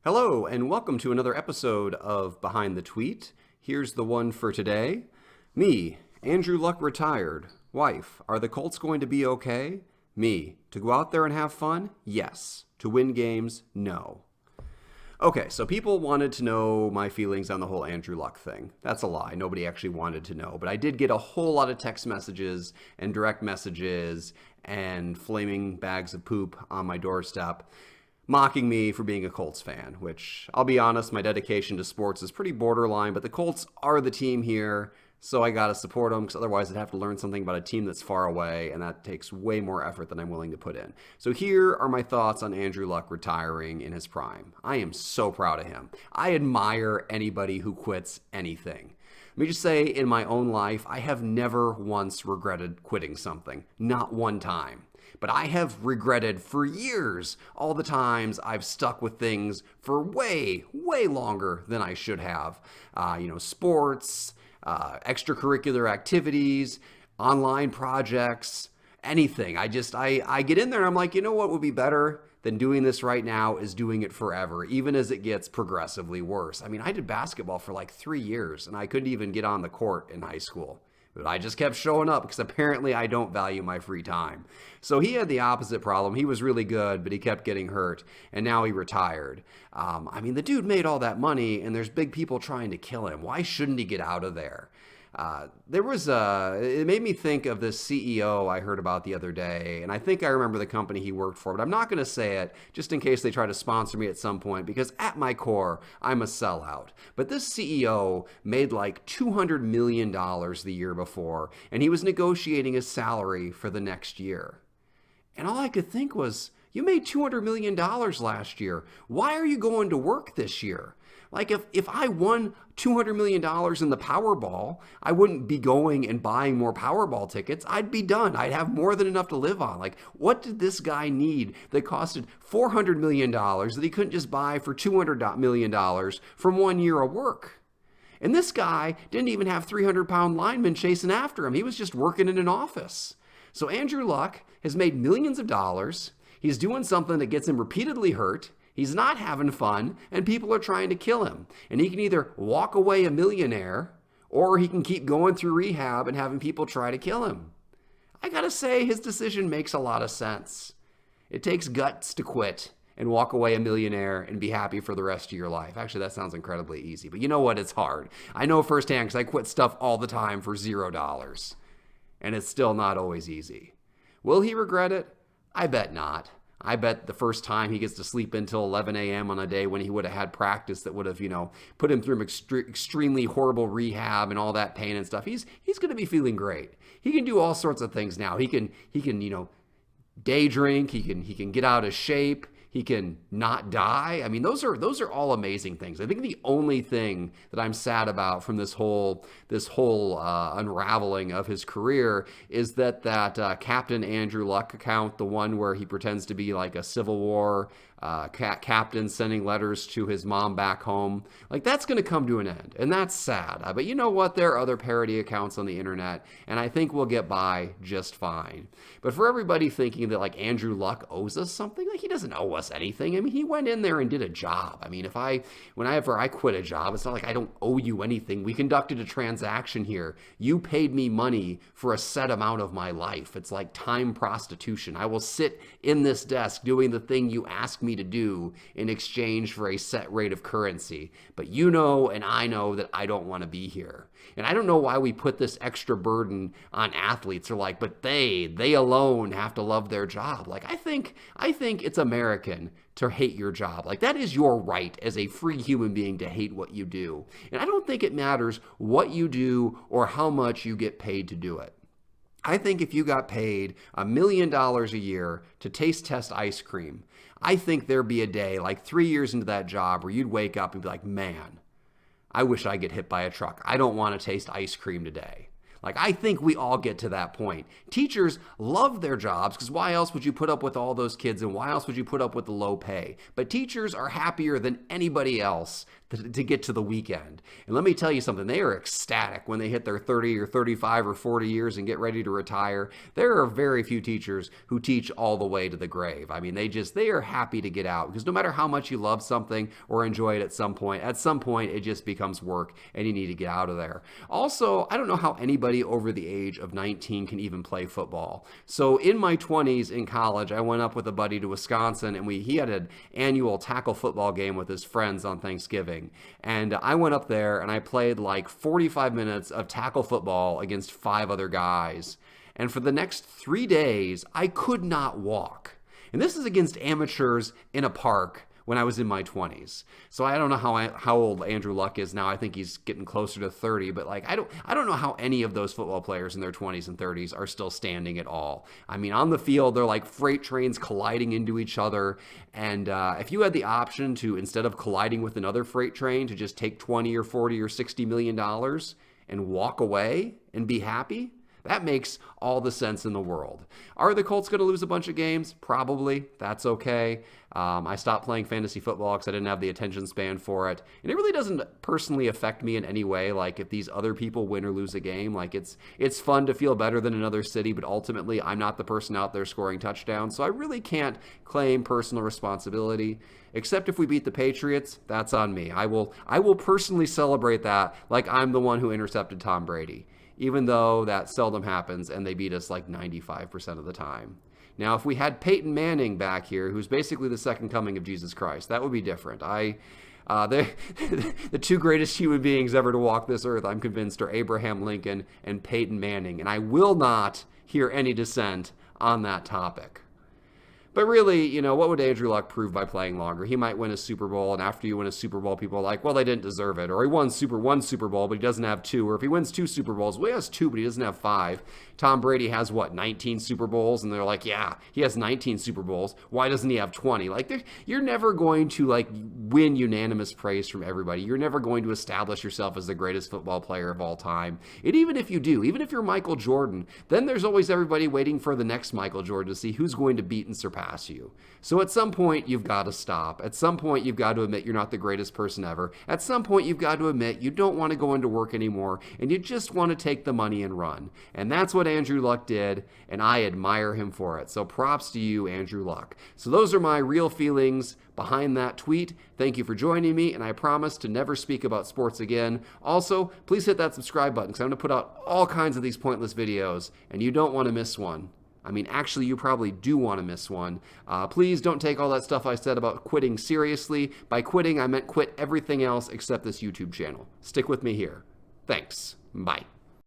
Hello, and welcome to another episode of Behind the Tweet. Here's the one for today. Me, Andrew Luck retired. Wife, are the Colts going to be okay? Me, to go out there and have fun? Yes. To win games? No. Okay, so people wanted to know my feelings on the whole Andrew Luck thing. That's a lie. Nobody actually wanted to know. But I did get a whole lot of text messages and direct messages and flaming bags of poop on my doorstep mocking me for being a Colts fan, which I'll be honest, my dedication to sports is pretty borderline, but the Colts are the team here, so I gotta support them because otherwise I'd have to learn something about a team that's far away, and that takes way more effort than I'm willing to put in. So here are my thoughts on Andrew Luck retiring in his prime. I am so proud of him. I admire anybody who quits anything. Let me just say, in my own life, I have never once regretted quitting something. Not one time. But I have regretted for years all the times I've stuck with things for way longer than I should have. Sports, extracurricular activities, online projects, anything. I get in there and I'm like, you know what would be better than doing this right now is doing it forever, even as it gets progressively worse. I mean, I did basketball for like 3 years and I couldn't even get on the court in high school. But I just kept showing up because apparently I don't value my free time. So he had the opposite problem. He was really good, but he kept getting hurt, and now he retired. The dude made all that money, and there's big people trying to kill him. Why shouldn't he get out of there? It made me think of this CEO I heard about the other day, and I think I remember the company he worked for, but I'm not going to say it just in case they try to sponsor me at some point, because at my core, I'm a sellout. But this CEO made like $200 million the year before, and he was negotiating his salary for the next year. And all I could think was, you made $200 million last year. Why are you going to work this year? Like if I won $200 million in the Powerball, I wouldn't be going and buying more Powerball tickets. I'd be done. I'd have more than enough to live on. Like, what did this guy need that costed $400 million that he couldn't just buy for $200 million from 1 year of work? And this guy didn't even have 300-pound linemen chasing after him. He was just working in an office. So Andrew Luck has made millions of dollars. He's doing something that gets him repeatedly hurt. He's not having fun, and people are trying to kill him. And he can either walk away a millionaire, or he can keep going through rehab and having people try to kill him. I gotta say, his decision makes a lot of sense. It takes guts to quit and walk away a millionaire and be happy for the rest of your life. Actually, that sounds incredibly easy, but you know what? It's hard. I know firsthand because I quit stuff all the time for $0, and it's still not always easy. Will he regret it? I bet not. I bet the first time he gets to sleep until 11 a.m. on a day when he would have had practice that would have, put him through extremely horrible rehab and all that pain and stuff. He's going to be feeling great. He can do all sorts of things now. He can day drink. He can get out of shape. He can not die. I mean, those are all amazing things. I think the only thing that I'm sad about from this whole unraveling of his career is that Captain Andrew Luck account, the one where he pretends to be like a Civil War captain sending letters to his mom back home, like that's going to come to an end, and that's sad. But you know what? There are other parody accounts on the internet, and I think we'll get by just fine. But for everybody thinking that like Andrew Luck owes us something, like he doesn't owe us anything. I mean, he went in there and did a job. I mean, whenever I quit a job, it's not like I don't owe you anything. We conducted a transaction here. You paid me money for a set amount of my life. It's like time prostitution. I will sit in this desk doing the thing you asked me to do in exchange for a set rate of currency. But you know and I know that I don't want to be here. And I don't know why we put this extra burden on athletes. Or like, but they alone have to love their job. Like I think it's American to hate your job. Like that is your right as a free human being to hate what you do. And I don't think it matters what you do or how much you get paid to do it. I think if you got paid $1 million a year to taste test ice cream, I think there'd be a day like 3 years into that job where you'd wake up and be like, man, I wish I get hit by a truck. I don't want to taste ice cream today. Like, I think we all get to that point. Teachers love their jobs because why else would you put up with all those kids and why else would you put up with the low pay? But teachers are happier than anybody else to get to the weekend. And let me tell you something, they are ecstatic when they hit their 30 or 35 or 40 years and get ready to retire. There are very few teachers who teach all the way to the grave. I mean, they are happy to get out because no matter how much you love something or enjoy it at some point it just becomes work and you need to get out of there. Also, I don't know how anybody over the age of 19 can even play football. So in my 20s in college, I went up with a buddy to Wisconsin and he had an annual tackle football game with his friends on Thanksgiving. And I went up there and I played like 45 minutes of tackle football against 5 other guys. And for the next 3 days, I could not walk. And this is against amateurs in a park when I was in my 20s. So I don't know how old Andrew Luck is now. I think he's getting closer to 30, but like I don't know how any of those football players in their 20s and 30s are still standing at all. I mean, on the field, they're like freight trains colliding into each other. And if you had the option to, instead of colliding with another freight train, to just take 20 or 40 or $60 million and walk away and be happy, that makes all the sense in the world. Are the Colts going to lose a bunch of games? Probably. That's okay. I stopped playing fantasy football because I didn't have the attention span for it. And it really doesn't personally affect me in any way. Like if these other people win or lose a game, like it's fun to feel better than another city, but ultimately I'm not the person out there scoring touchdowns. So I really can't claim personal responsibility. Except if we beat the Patriots, that's on me. I will personally celebrate that like I'm the one who intercepted Tom Brady, even though that seldom happens and they beat us like 95% of the time. Now, if we had Peyton Manning back here, who's basically the second coming of Jesus Christ, that would be different. The two greatest human beings ever to walk this earth, I'm convinced, are Abraham Lincoln and Peyton Manning, and I will not hear any dissent on that topic. But really, you know, what would Andrew Luck prove by playing longer? He might win a Super Bowl, and after you win a Super Bowl, people are like, well, they didn't deserve it. Or he won one Super Bowl, but he doesn't have 2. Or if he wins 2 Super Bowls, well, he has 2, but he doesn't have 5. Tom Brady has, 19 Super Bowls? And they're like, yeah, he has 19 Super Bowls. Why doesn't he have 20? Like, you're never going to, win unanimous praise from everybody. You're never going to establish yourself as the greatest football player of all time. And even if you do, even if you're Michael Jordan, then there's always everybody waiting for the next Michael Jordan to see who's going to beat and surpass you. So at some point, you've got to stop. At some point, you've got to admit you're not the greatest person ever. At some point, you've got to admit you don't want to go into work anymore, and you just want to take the money and run. And that's what Andrew Luck did, and I admire him for it. So props to you, Andrew Luck. So those are my real feelings behind that tweet. Thank you for joining me, and I promise to never speak about sports again. Also, please hit that subscribe button, because I'm going to put out all kinds of these pointless videos, and you don't want to miss one. I mean, actually, you probably do want to miss one. Please don't take all that stuff I said about quitting seriously. By quitting, I meant quit everything else except this YouTube channel. Stick with me here. Thanks. Bye.